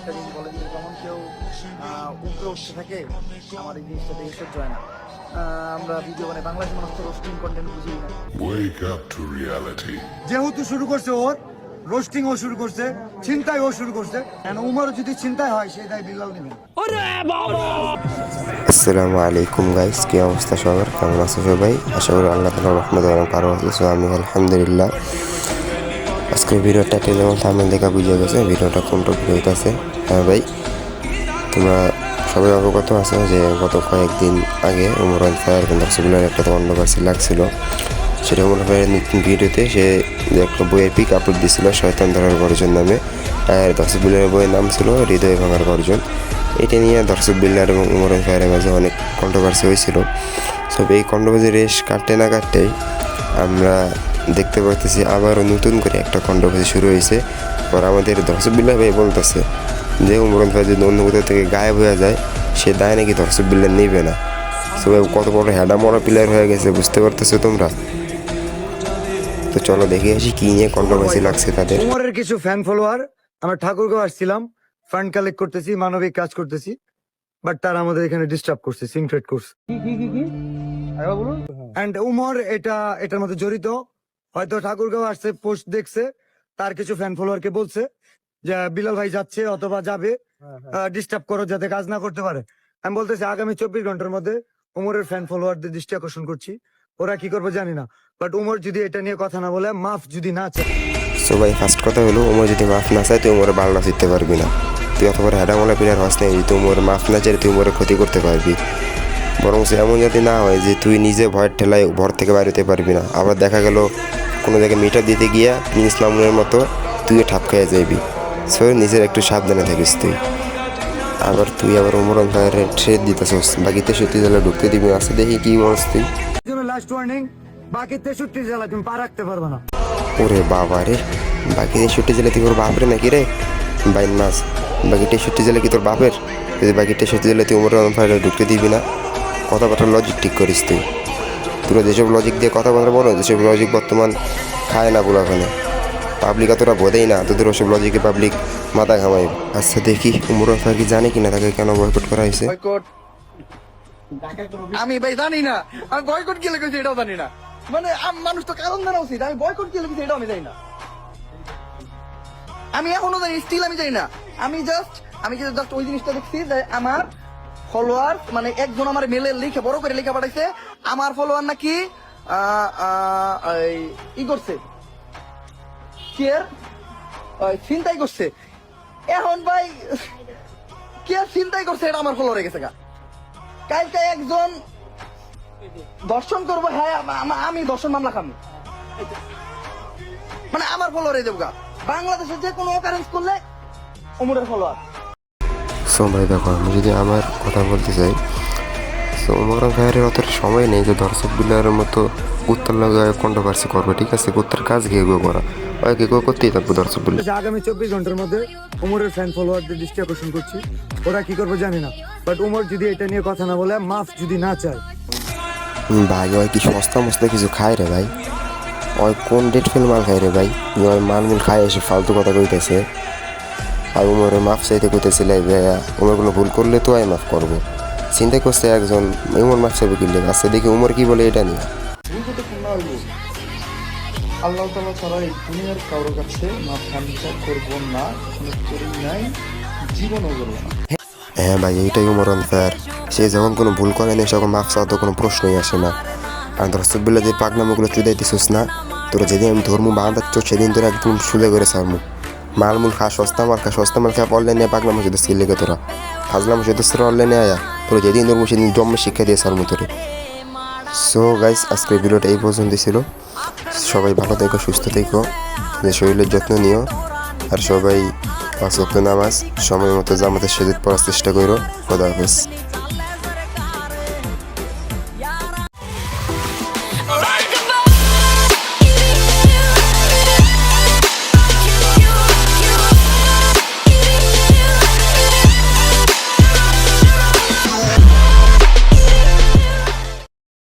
একটা জিনিস বলে যে যখন কেউ উপরে উঠতে থাকে আমার এই জিনিসটা দেখে সহ্য হয় না। আমরা ভিডিও মানে বাংলাদেশের মানুষ তো রোস্টিং কন্টেন্ট বুঝি না। Wake up to reality. যেহেতু শুরু করছে ওর রোস্টিং ও শুরু করছে, চিন্তায় ও শুরু করছে, উমরও যদি চিন্তায় হয় সেই দায় বিল্লাল নেবেন। আসসালামু আলাইকুম গাইস, কি অবস্থা সবার? কেমন আছো সবাই? আশা করি আল্লাহ তাআলার রহমতে অনেক ভালো আছি। সো আমি আলহামদুলিল্লাহ। আজকে ভিডিওটা যেমন থাম্বনেল দেখা বুঝে গেছে ভিডিওটা কোন টপিক হইতাছে। হ্যাঁ ভাই, তোমরা সবাই অবগত আছো যে গত কয়েকদিন আগে উমর ফায়ার দর্শকগুলোর একটা কন্ট্রোভার্সি লাগছিল। সেটা উমর ফায়ারের নতুন ভিডিওতে সে যে একটা বইয়ের পিক আপলোড দিয়েছিল শয়তান ধরার গর্জন নামে, আর দর্শকগুলোর বইয়ের নাম ছিল হৃদয় ভাঙার গর্জন। এটা নিয়ে দর্শক বিল্লার এবং উমর ফায়ারের মাঝে অনেক কন্ট্রোভার্সি হয়েছিল। সো এই কন্ট্রোভার্সি রেশ কাটতে না কাটতেই আমরা দেখতে পাচ্ছি আবারও নতুন করে একটা কন্ট্রোভার্সি শুরু হয়েছে। পর আমাদের দর্শক বিল্লাহ ভাই বলতেছে যে উমর ফায়ার যদি অন্য কোথাও থেকে গায়েব হয়ে যায় সে দায় নাকি দর্শক বিল্লাহ নেবে না। সো কত বড় হেডা মরা প্লেয়ার হয়ে গেছে বুঝতে পারতেছো তোমরা। তো চলো দেখে আসি কি নিয়ে কন্ট্রোভার্সি লাগছে তাদের। উমরের কিছু ফ্যান ফলোয়ার, আমরা ঠাকুরগাঁও আসছিলাম, ফান্ড কালেক্ট করতেছি, মানবিক কাজ করতেছি, বাট তারা আমাদের এখানে ডিস্টার্ব করছে, সিনক্রেট করছে। এন্ড উমর এটার মধ্যে জড়িত। হয়তো ঠাকুরগাঁও আসছে, পোস্ট দেখছে, তার কিছু ফ্যান ফলোয়ারকে বলছে যে বিলাল ভাই যাচ্ছে অথবা যাবে, ডিস্টার্ব করো যাতে কাজ না করতে পারে। আমি বলতেছি আগামী 24 ঘন্টার মধ্যে উমরের ফ্যান ফলোয়ারদের দৃষ্টি আকর্ষণ করছি, ওরা কি করবে জানি না, বাট উমর যদি এটা নিয়ে কথা না বলে, মাফ যদি না চায়। সো ভাই ফার্স্ট কথা হলো উমর যদি মাফ না চায় তুই উমরে বাংলা শিখতে পারবি না। তুই অথবা হেডামলা প্লেয়ার হস নাই, তুই উমর মাফ না চাইলে তুই উমরের ক্ষতি করতে পারবি। বরং এমন যদি না হয় যে তুই নিজে ভয়ের ঠেলায় ঘর থেকে বাইরে হতে পারবি না, আবার দেখা গেল কোনো জায়গায় মিটার দিতে গিয়া প্রিন্স মামুনের মতো তুইও ঠাপ খেয়ে যাবি। সো নিজের একটু সাবধানে থাকিস তুই। তুই উমর ফায়ারের ট্রেড দিতেছস, বাকি 63 জেলা ঢুকতে দিবি না। আচ্ছা দেখি কি বলছ তুই। লাস্ট ওয়ার্নিং, বাকি 63 জেলা তুমি পা রাখতে পারবে না। ওরে বাবা রে, বাকি 63 জেলা তুই তোর বাপরে নাকি রে বাইন মাস? বাকি 63 জেলা কি তোর বাপের? যদি বাকি 63 জেলা তুই উমর ফায়ারে ঢুকতে দিবি না, কথাবার্তার লজিক ঠিক করিস তুই। তোরা যেসব লজিক দিয়ে কথাবার্তা বলো, যেসব লজিক বর্তমান খায় না বলাখানে, পাবলিক এতটা বোধেই না, তোদের ওসব লজিকে পাবলিক মাথা ঘামাই। আচ্ছা দেখি উমর ফায়ার কি জানে কিনা তাকে কেন বয়কট করা হয়েছে। বয়কট আমি ভাই জানি না, আমি বয়কট কি লেগেছে এটাও জানি না। মানে মানুষ তো কারণ জানা উচিত, আমি বয়কট কি লেগেছে এটাও আমি জানি না। আমি এখনো জানি, স্টিল আমি জানি না। আমি জাস্ট ওই জিনিসটা দেখছি যে আমার ফলোয়ার মানে একজন আমার মেলে লিখে বড় করে লেখা পাঠাইছে, আমার ফলোয়ার নাকি ই করছে, চিন্তাই করছে। এখন ভাই কে চিন্তাই করছে এটা আমার ফলোয়ারে গেছে গা। কালকে একজন দর্শন করবো, হ্যাঁ আমি দর্শন মামলা খাবো, মানে আমার ফলোয়ারে দেবো গা। বাংলাদেশে যে কোনো অকারেন্স করলে উমরের ফলোয়ার। সো ভাই দেখো, আমি যদি আমার কথা বলতে চাই, সো উমর ফায়ারের অতটা সময় নেই যে দর্শক বিল্লারের মতো কুত্তার লাগায় কন্ট্রোভার্সি করবে। ঠিক আছে, কুত্তার কাজ ঘিয়ে করা ওই কি করতেই থাকবো দর্শক বিল্লার। আগামী 24 ঘন্টার মধ্যে উমরের ফ্যান ফলোয়ারদের দৃষ্টি আকর্ষণ করছি, ওরা কি করবে জানি না, বাট উমর যদি এটা নিয়ে কথা না বলে, মাফ যদি না চায়। ভাই ওই কি সস্তা মস্তা কিছু খায় রে ভাই? ওই কোন ডেট ফেল মাল খায় রে ভাই? ওই মালমুল খায় এসে ফালতু কথা কইতেছে, আর উমরে মাফ চাইতে কইতেছে। উমর কোনো ভুল করলে তো আমি মাফ করবো। চিন্তা করছে একজন উমর মাফ চাইবে কিনলে। আচ্ছা দেখি উমর কি বলে এটা নিয়ে। আল্লাহ তাআলা ছাড়া এই দুনিয়ার কারোর কাছে মাথা নিচা করবো না, কোনো করি নাই, জীবনও করবো না। হ্যাঁ ভাই, এইটাই উমর ফায়ার। সে যখন কোনো ভুল করে নেই তখন মাফ চাওয়া তো কোনো প্রশ্নই আসে না। আর দর্শক বিল্লা যে পাগনামগুলো চুদাইতেছিস না, তোরা যেদিন আমি ধর্ম বাঁধাচ্ছ সেদিন তোরা একদম সুদে করে ছাড়মু। মালমুল খা, সস্তা মাল খা অনলাইনে পাগনামো যদি স্কিল লেগে তোরা ফাজলামো যদি তোরা অনলাইনে আয়া তোরা যেদিন ধর্ম সেদিন জন্ম শিক্ষা দিয়ে ছাড়মু তোরে। সো গাইস, আজকের ভিডিওটা এই পর্যন্ত ছিল। সবাই ভালো থেকো, সুস্থ থেকো, যে শরীরের যত্ন নিও, আর সবাই 5 ওয়াক্ত নামাজ সময় মতো জামাতের সাথে পড়ার চেষ্টা করো। খোদা হাফেজ।